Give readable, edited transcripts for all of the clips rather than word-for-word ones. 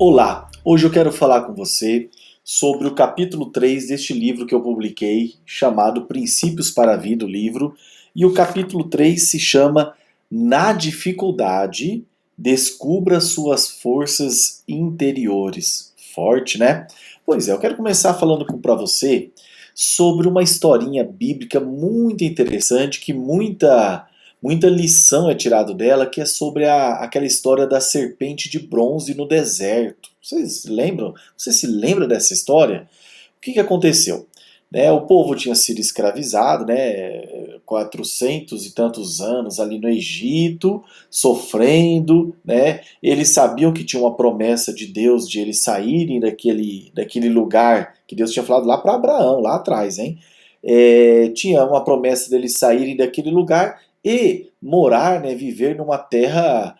Olá, hoje eu quero falar com você sobre o capítulo 3 deste livro que eu publiquei, chamado Princípios para a Vida, o livro, e o capítulo 3 se chama Na Dificuldade, Descubra Suas Forças Interiores. Forte, né? Pois é, eu quero começar falando para você sobre uma historinha bíblica muito interessante que muita lição é tirado dela, que é sobre aquela história da serpente de bronze no deserto. Vocês lembram? Você se lembra dessa história? O que aconteceu? Né, o povo tinha sido escravizado, né, 400 e tantos anos ali no Egito, sofrendo, né, eles sabiam que tinha uma promessa de Deus de eles saírem daquele lugar que Deus tinha falado lá para Abraão, lá atrás, hein? Tinha uma promessa deles saírem daquele lugar e morar, né, viver numa terra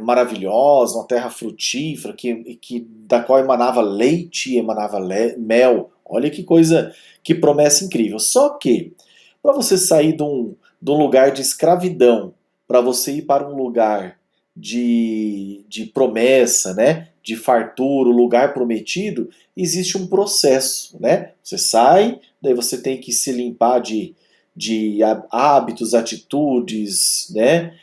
maravilhosa, uma terra frutífera, da qual emanava leite e emanava mel. Olha que coisa, que promessa incrível. Só que, para você sair de um lugar de escravidão, para você ir para um lugar de promessa, né, de fartura, o lugar prometido, existe um processo, né? Você sai, daí você tem que se limpar de hábitos, atitudes, né?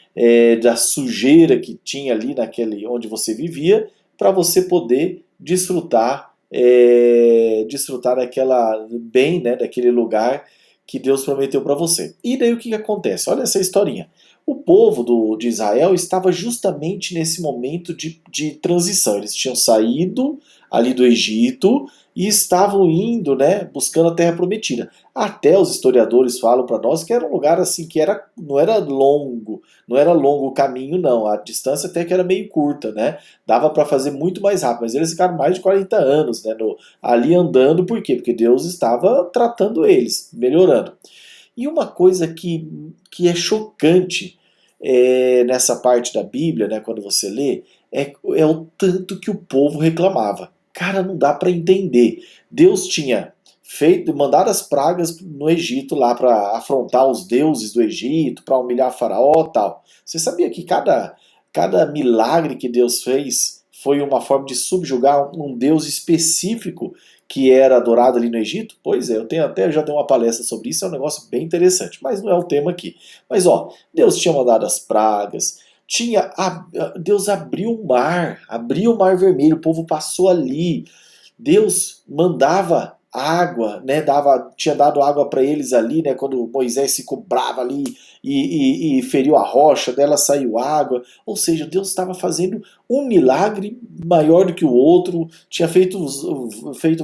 Da sujeira que tinha ali naquele onde você vivia, para você poder desfrutar daquela bem, né? Daquele lugar que Deus prometeu para você. E daí o que acontece? Olha essa historinha. O povo de Israel estava justamente nesse momento de transição. Eles tinham saído ali do Egito e estavam indo, né, buscando a terra prometida. Até os historiadores falam para nós que era um lugar assim que não era longo o caminho não, a distância até que era meio curta, né? Dava para fazer muito mais rápido, mas eles ficaram mais de 40 anos, né, ali andando, por quê? Porque Deus estava tratando eles, melhorando. E uma coisa que é chocante nessa parte da Bíblia, né, quando você lê, é o tanto que o povo reclamava. Cara, não dá para entender. Deus tinha mandado as pragas no Egito lá para afrontar os deuses do Egito, para humilhar Faraó e tal. Você sabia que cada milagre que Deus fez foi uma forma de subjugar um Deus específico que era adorado ali no Egito? Pois é, já dei uma palestra sobre isso, é um negócio bem interessante, mas não é o tema aqui. Mas ó, Deus tinha mandado as pragas, Deus abriu o mar vermelho, o povo passou ali. Deus mandava água, né? Tinha dado água para eles ali, né? Quando Moisés se cobrava ali e feriu a rocha, dela saiu água. Ou seja, Deus estava fazendo um milagre maior do que o outro, tinha feito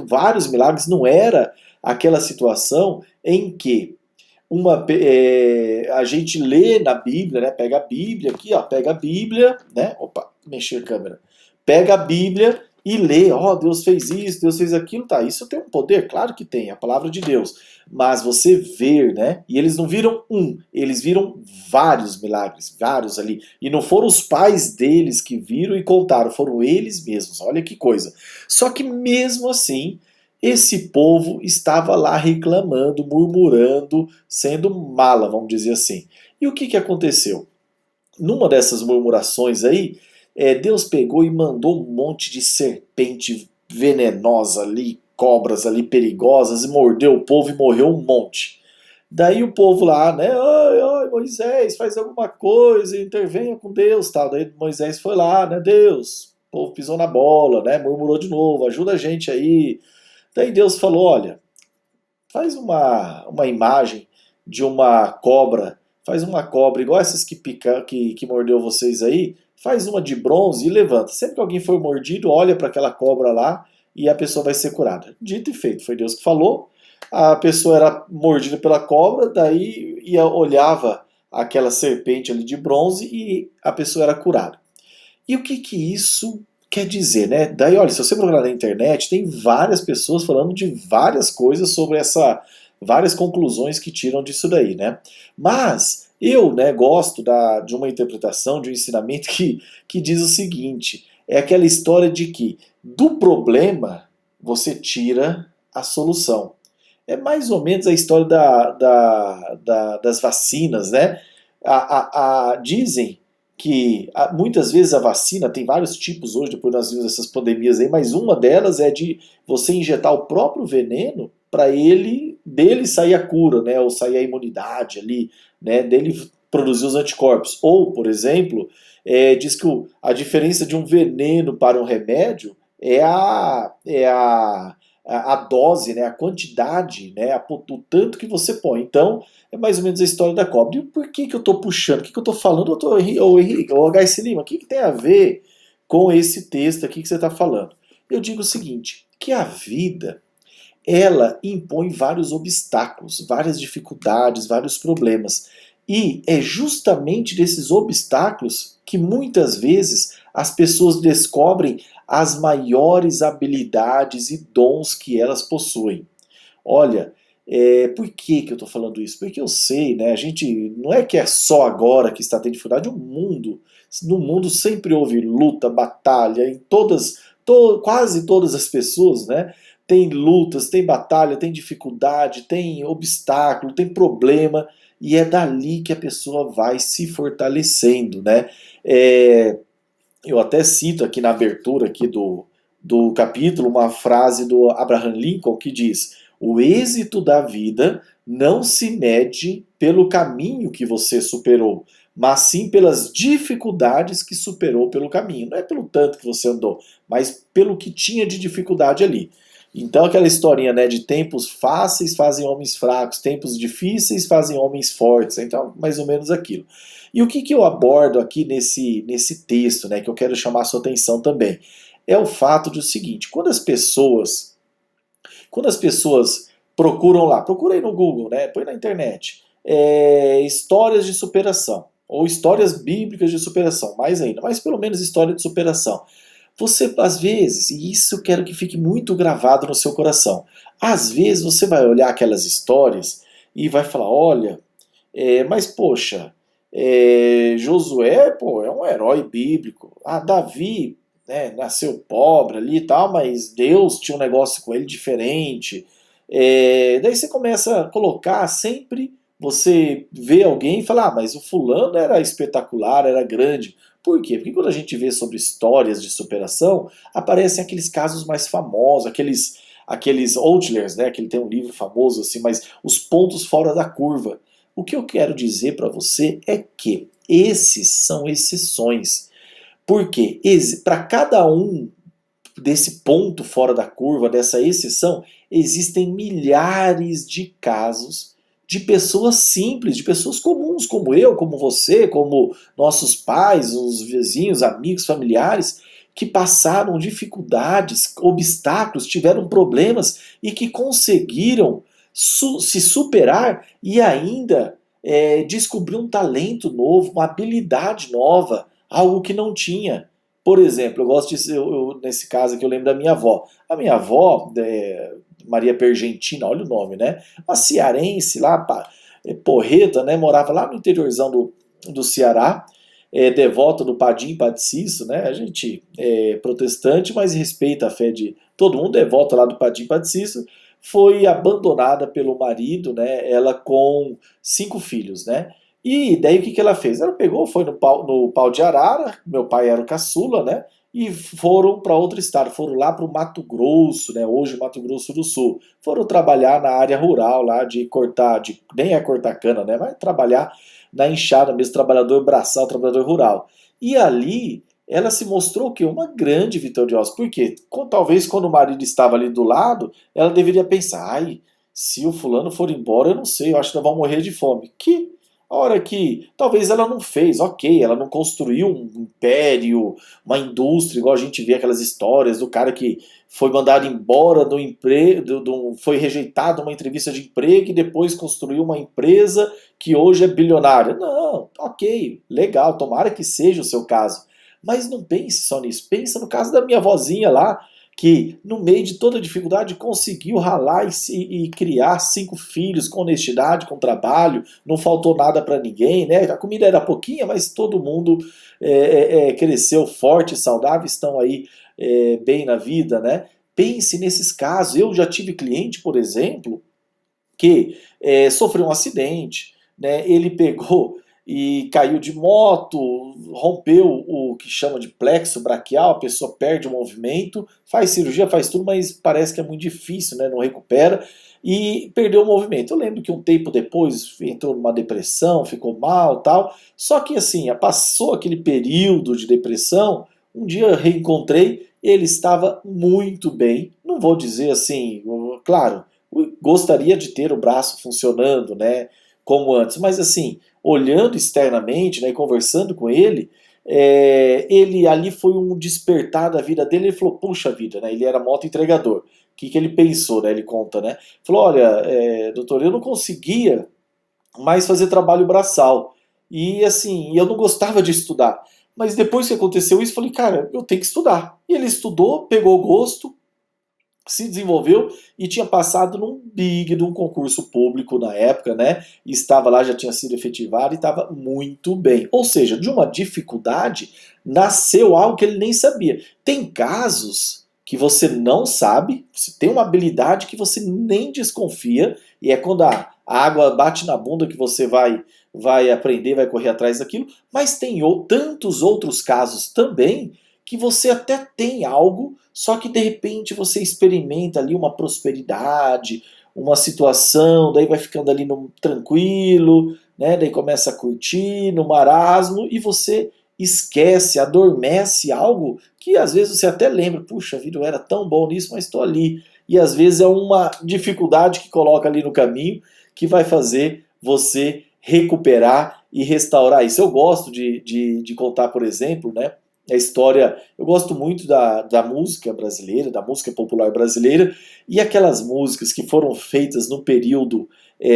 vários milagres, não era aquela situação em que a gente lê na Bíblia, né? Pega a Bíblia aqui, ó, pega a Bíblia, né? Opa, mexer a câmera. Pega a Bíblia e lê, ó, oh, Deus fez isso, Deus fez aquilo, tá? Isso tem um poder, claro que tem, a palavra de Deus. Mas você ver, né? E eles não viram eles viram vários milagres, vários ali. E não foram os pais deles que viram e contaram, foram eles mesmos. Olha que coisa. Só que mesmo assim, esse povo estava lá reclamando, murmurando, sendo mala, vamos dizer assim. E o que aconteceu? Numa dessas murmurações aí, Deus pegou e mandou um monte de serpente venenosa ali, cobras ali perigosas, e mordeu o povo e morreu um monte. Daí o povo lá, né? Ai, ai, Moisés, faz alguma coisa, intervenha com Deus, tal. Daí Moisés foi lá, né? Deus, o povo pisou na bola, né? Murmurou de novo, ajuda a gente aí. Daí Deus falou: olha, faz uma imagem de uma cobra, faz uma cobra igual essas que mordeu vocês aí, faz uma de bronze e levanta. Sempre que alguém for mordido, olha para aquela cobra lá e a pessoa vai ser curada. Dito e feito, foi Deus que falou. A pessoa era mordida pela cobra, daí olhava aquela serpente ali de bronze e a pessoa era curada. E o que isso quer dizer, né? Daí, olha, se você procurar na internet, tem várias pessoas falando de várias coisas sobre várias conclusões que tiram disso daí, né? Mas eu, né, gosto de uma interpretação, de um ensinamento que diz o seguinte: é aquela história de que do problema você tira a solução. É mais ou menos a história das vacinas, né? Dizem que muitas vezes a vacina, tem vários tipos hoje, depois nós vimos essas pandemias aí, mas uma delas é de você injetar o próprio veneno para dele sair a cura, né, ou sair a imunidade ali, né, dele produzir os anticorpos. Ou, por exemplo, diz que a diferença de um veneno para um remédio é a dose, né, a quantidade, né, o tanto que você põe. Então, é mais ou menos a história da cobra. E por que eu estou puxando? O que eu estou falando, ô Henrique, ô HC Lima? O que tem a ver com esse texto aqui que você está falando? Eu digo o seguinte, que a vida, ela impõe vários obstáculos, várias dificuldades, vários problemas. E é justamente desses obstáculos que muitas vezes as pessoas descobrem as maiores habilidades e dons que elas possuem. Olha, por que eu estou falando isso? Porque eu sei, né? A gente não é que é só agora que está tendo dificuldade, no mundo sempre houve luta, batalha, em quase todas as pessoas, né? Tem lutas, tem batalha, tem dificuldade, tem obstáculo, tem problema, e é dali que a pessoa vai se fortalecendo, né? É, eu até cito aqui na abertura aqui do capítulo uma frase do Abraham Lincoln que diz: o êxito da vida não se mede pelo caminho que você superou, mas sim pelas dificuldades que superou pelo caminho. Não é pelo tanto que você andou, mas pelo que tinha de dificuldade ali. Então aquela historinha, né, de tempos fáceis fazem homens fracos, tempos difíceis fazem homens fortes. Então, mais ou menos aquilo. E o que eu abordo aqui nesse texto, né, que eu quero chamar a sua atenção também, é o fato de o seguinte: quando as pessoas procuram lá, procura aí no Google, né, põe na internet, histórias de superação, ou histórias bíblicas de superação, mais ainda, mas pelo menos história de superação. Você, às vezes, e isso eu quero que fique muito gravado no seu coração, às vezes você vai olhar aquelas histórias e vai falar, olha, mas poxa, Josué, pô, é um herói bíblico. Ah, Davi, né, nasceu pobre ali e tal, mas Deus tinha um negócio com ele diferente. Daí você começa a colocar sempre, você vê alguém e fala, ah, mas o fulano era espetacular, era grande. Por quê? Porque quando a gente vê sobre histórias de superação, aparecem aqueles casos mais famosos, aqueles outliers, né, que ele tem um livro famoso assim, mas os pontos fora da curva. O que eu quero dizer para você é que esses são exceções. Porque para cada um desse ponto fora da curva, dessa exceção, existem milhares de casos de pessoas simples, de pessoas comuns, como eu, como você, como nossos pais, os vizinhos, amigos, familiares, que passaram dificuldades, obstáculos, tiveram problemas e que conseguiram se superar e ainda descobrir um talento novo, uma habilidade nova, algo que não tinha. Por exemplo, eu gosto de. Nesse caso aqui, eu lembro da minha avó. A minha avó, Maria Pergentina, olha o nome, né? Uma cearense lá, porreta, né? Morava lá no interiorzão do Ceará, devota do Padim Padeciso, né? A gente é protestante, mas respeita a fé de todo mundo, devota lá do Padim Padeciso. Foi abandonada pelo marido, né? Ela com 5 filhos, né? E daí o que ela fez? Ela pegou, foi no pau de arara, meu pai era o caçula, né? E foram para outro estado, foram lá para o Mato Grosso, né? Hoje Mato Grosso do Sul. Foram trabalhar na área rural lá de cortar, nem é cortar cana, né? Mas trabalhar na enxada mesmo, trabalhador braçal, trabalhador rural. E ali ela se mostrou que uma grande vitoriosa. Por quê? Talvez quando o marido estava ali do lado, ela deveria pensar, ai, se o fulano for embora, eu não sei, eu acho que nós vamos morrer de fome. A hora que talvez ela não fez, ok, ela não construiu um império, uma indústria, igual a gente vê aquelas histórias do cara que foi mandado embora do emprego, foi rejeitado uma entrevista de emprego e depois construiu uma empresa que hoje é bilionária. Não, ok, legal, tomara que seja o seu caso. Mas não pense só nisso, pensa no caso da minha vozinha lá, que no meio de toda a dificuldade conseguiu ralar e criar 5 filhos com honestidade, com trabalho, não faltou nada para ninguém, né? A comida era pouquinha, mas todo mundo cresceu forte e saudável, estão aí bem na vida, né? Pense nesses casos. Eu já tive cliente, por exemplo, que sofreu um acidente, né? Ele pegou e caiu de moto, rompeu o que chama de plexo braquial, a pessoa perde o movimento, faz cirurgia, faz tudo, mas parece que é muito difícil, né? Não recupera e perdeu o movimento. Eu lembro que um tempo depois entrou numa depressão, ficou mal, tal. Só que assim, passou aquele período de depressão, um dia eu reencontrei, ele estava muito bem. Não vou dizer assim, claro, gostaria de ter o braço funcionando, né, como antes, mas assim, olhando externamente, né, e conversando com ele, ele ali foi um despertar da vida dele. Ele falou, puxa vida, né, ele era moto entregador. O que ele pensou, né? Ele conta, né? Falou, olha, doutor, eu não conseguia mais fazer trabalho braçal. E assim, eu não gostava de estudar. Mas depois que aconteceu isso, eu falei, cara, eu tenho que estudar. E ele estudou, pegou gosto, se desenvolveu e tinha passado num big de um concurso público na época, né? E estava lá, já tinha sido efetivado e estava muito bem. Ou seja, de uma dificuldade nasceu algo que ele nem sabia. Tem casos que você não sabe, você tem uma habilidade que você nem desconfia, e é quando a água bate na bunda que você vai aprender, vai correr atrás daquilo, mas tem tantos outros casos também que você até tem algo, só que de repente você experimenta ali uma prosperidade, uma situação, daí vai ficando ali no tranquilo, né? Daí começa a curtir, no marasmo, e você esquece, adormece algo que às vezes você até lembra, puxa vida, eu era tão bom nisso, mas estou ali. E às vezes é uma dificuldade que coloca ali no caminho que vai fazer você recuperar e restaurar isso. Eu gosto de contar, por exemplo, né? A história, eu gosto muito da música brasileira, da música popular brasileira, e aquelas músicas que foram feitas no período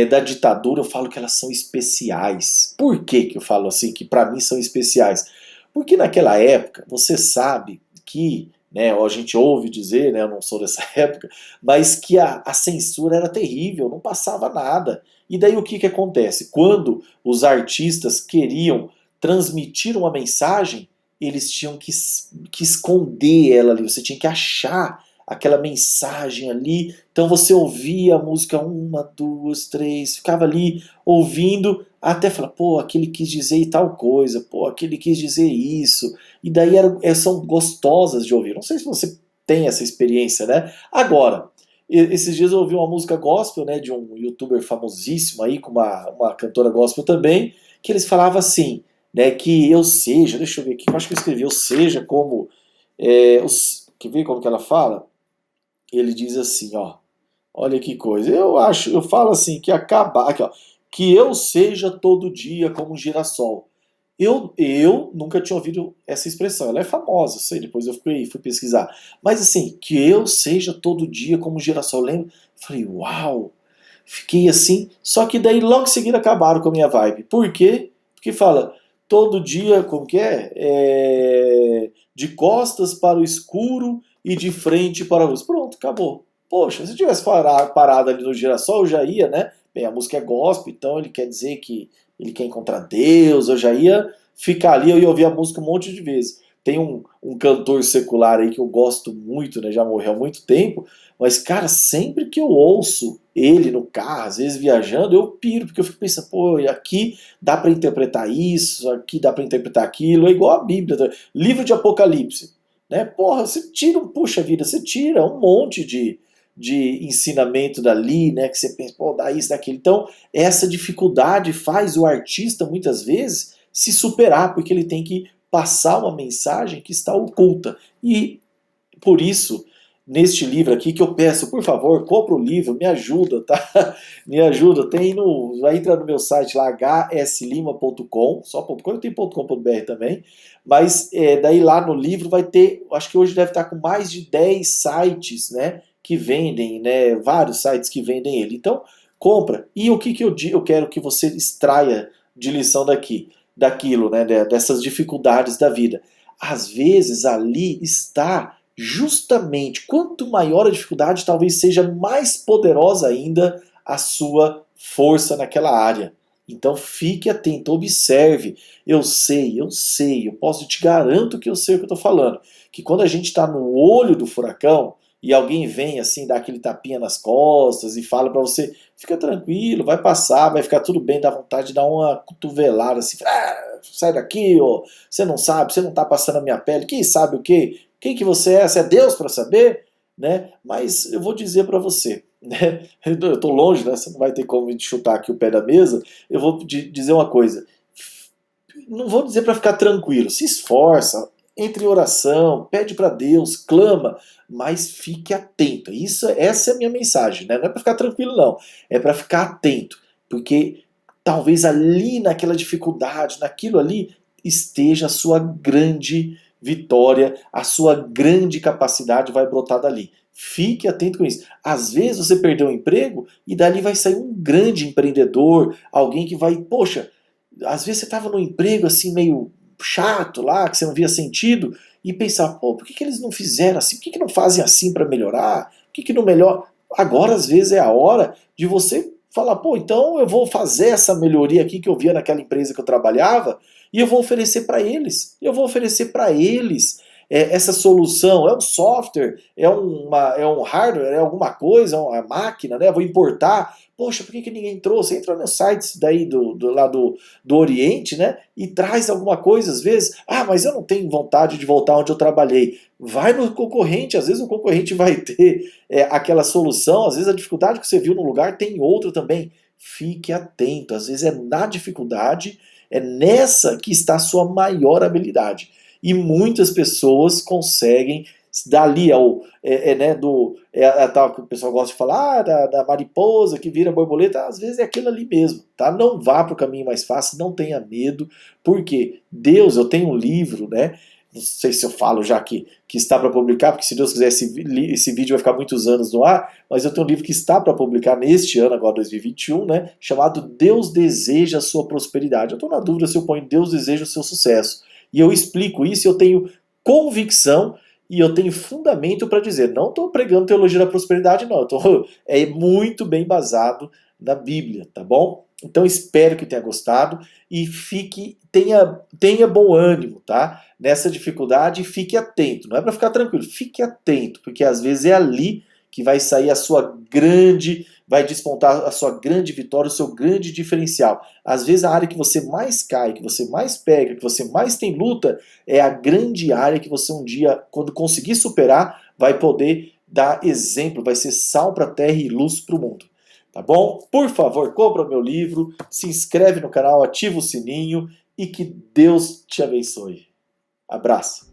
da ditadura, eu falo que elas são especiais. Por que eu falo assim, que para mim são especiais? Porque naquela época, você sabe que, né, a gente ouve dizer, né, eu não sou dessa época, mas que a censura era terrível, não passava nada. E daí o que acontece? Quando os artistas queriam transmitir uma mensagem, eles tinham que esconder ela ali, você tinha que achar aquela mensagem ali. Então você ouvia a música uma, duas, três, ficava ali ouvindo até falar, pô, aquele quis dizer tal coisa, pô, aquele quis dizer isso. E daí são gostosas de ouvir. Não sei se você tem essa experiência, né? Agora, esses dias eu ouvi uma música gospel, né, de um youtuber famosíssimo aí, com uma cantora gospel também, que eles falavam assim, né, que eu seja, deixa eu ver aqui, eu acho que eu escrevi, eu seja como, quer ver como que ela fala? Ele diz assim, ó, olha que coisa, eu falo assim, que acabar, aqui ó, que eu seja todo dia como um girassol. Eu nunca tinha ouvido essa expressão, ela é famosa, sei, depois eu fui pesquisar. Mas assim, que eu seja todo dia como um girassol, lembra? Falei, uau, fiquei assim, só que daí logo em seguida acabaram com a minha vibe. Por quê? Porque fala, todo dia, como que é? De costas para o escuro e de frente para a luz. Pronto, acabou. Poxa, se eu tivesse parado ali no girassol, eu já ia, né? Bem, a música é gospel, então ele quer dizer que ele quer encontrar Deus, eu já ia ficar ali, eu ia ouvir a música um monte de vezes. Tem um cantor secular aí que eu gosto muito, né? Já morreu há muito tempo, mas, cara, sempre que eu ouço ele no carro, às vezes viajando, eu piro, porque eu fico pensando, pô, aqui dá para interpretar isso, aqui dá para interpretar aquilo, é igual a Bíblia, tá? Livro de Apocalipse, né? Porra, você tira, puxa vida, você tira um monte de ensinamento dali, né? Que você pensa, pô, dá isso, daquilo. Então, essa dificuldade faz o artista, muitas vezes, se superar, porque ele tem que passar uma mensagem que está oculta. E, por isso, neste livro aqui que eu peço, por favor, compra o livro, me ajuda, tá? Me ajuda, vai entrar no meu site lá, hslima.com, só .com, eu tenho .com.br também, mas daí lá no livro vai ter, acho que hoje deve estar com mais de 10 sites, né, que vendem, né, vários sites que vendem ele. Então, compra. E o que eu quero que você extraia de lição daquilo, né, dessas dificuldades da vida. Às vezes ali está justamente, quanto maior a dificuldade, talvez seja mais poderosa ainda a sua força naquela área. Então fique atento, observe. Eu sei, eu posso te garanto que eu sei o que eu estou falando. Que quando a gente está no olho do furacão, e alguém vem assim, dá aquele tapinha nas costas e fala pra você, fica tranquilo, vai passar, vai ficar tudo bem, dá vontade de dar uma cotovelada assim, sai daqui, ó, você não sabe, você não tá passando a minha pele, quem sabe o quê? Quem que você é? Você é Deus para saber? Né? Mas eu vou dizer para você, né? Eu estou longe, né? Você não vai ter como me chutar aqui o pé da mesa. Eu vou dizer uma coisa. Não vou dizer para ficar tranquilo. Se esforça, entre em oração, pede para Deus, clama, mas fique atento. Essa é a minha mensagem, né? Não é para ficar tranquilo, não. É para ficar atento, porque talvez ali naquela dificuldade, naquilo ali, esteja a sua grande vitória, a sua grande capacidade vai brotar dali. Fique atento com isso. Às vezes você perdeu o emprego e dali vai sair um grande empreendedor, alguém que vai, poxa, às vezes você estava num emprego assim meio chato lá, que você não via sentido, e pensar, pô, por que, que eles não fizeram assim? Por que, que não fazem assim para melhorar? Por que, que não melhora? Agora, às vezes, é a hora de você falar, pô, então eu vou fazer essa melhoria aqui que eu via naquela empresa que eu trabalhava, e eu vou oferecer para eles. Eu vou oferecer para eles essa solução. É um software, é um hardware, é alguma coisa, é uma máquina, né? Eu vou importar. Poxa, por que, que ninguém trouxe? Entra nos sites daí do Oriente, né? E traz alguma coisa às vezes. Ah, mas eu não tenho vontade de voltar onde eu trabalhei. Vai no concorrente, às vezes o concorrente vai ter aquela solução, às vezes a dificuldade que você viu no lugar tem outra também. Fique atento, às vezes é na dificuldade, é nessa que está a sua maior habilidade. E muitas pessoas conseguem dali né, a tal que o pessoal gosta de falar, da mariposa que vira borboleta, às vezes é aquilo ali mesmo, tá? Não vá para o caminho mais fácil, não tenha medo, porque Deus, eu tenho um livro, né? Não sei se eu falo já que está para publicar, porque se Deus quiser esse vídeo vai ficar muitos anos no ar, mas eu tenho um livro que está para publicar neste ano, agora 2021, né? Chamado Deus Deseja a Sua Prosperidade. Eu estou na dúvida se eu ponho Deus Deseja o Seu Sucesso. E eu explico isso, eu tenho convicção e eu tenho fundamento para dizer, não estou pregando teologia da prosperidade, não. É muito bem basado na Bíblia, tá bom? Então espero que tenha gostado e tenha bom ânimo, tá? Nessa dificuldade, fique atento. Não é para ficar tranquilo, fique atento, porque às vezes é ali que vai sair vai despontar a sua grande vitória, o seu grande diferencial. Às vezes a área que você mais cai, que você mais pega, que você mais tem luta, é a grande área que você um dia, quando conseguir superar, vai poder dar exemplo, vai ser sal para a terra e luz para o mundo. Tá bom? Por favor, compra meu livro, se inscreve no canal, ativa o sininho e que Deus te abençoe. Abraço!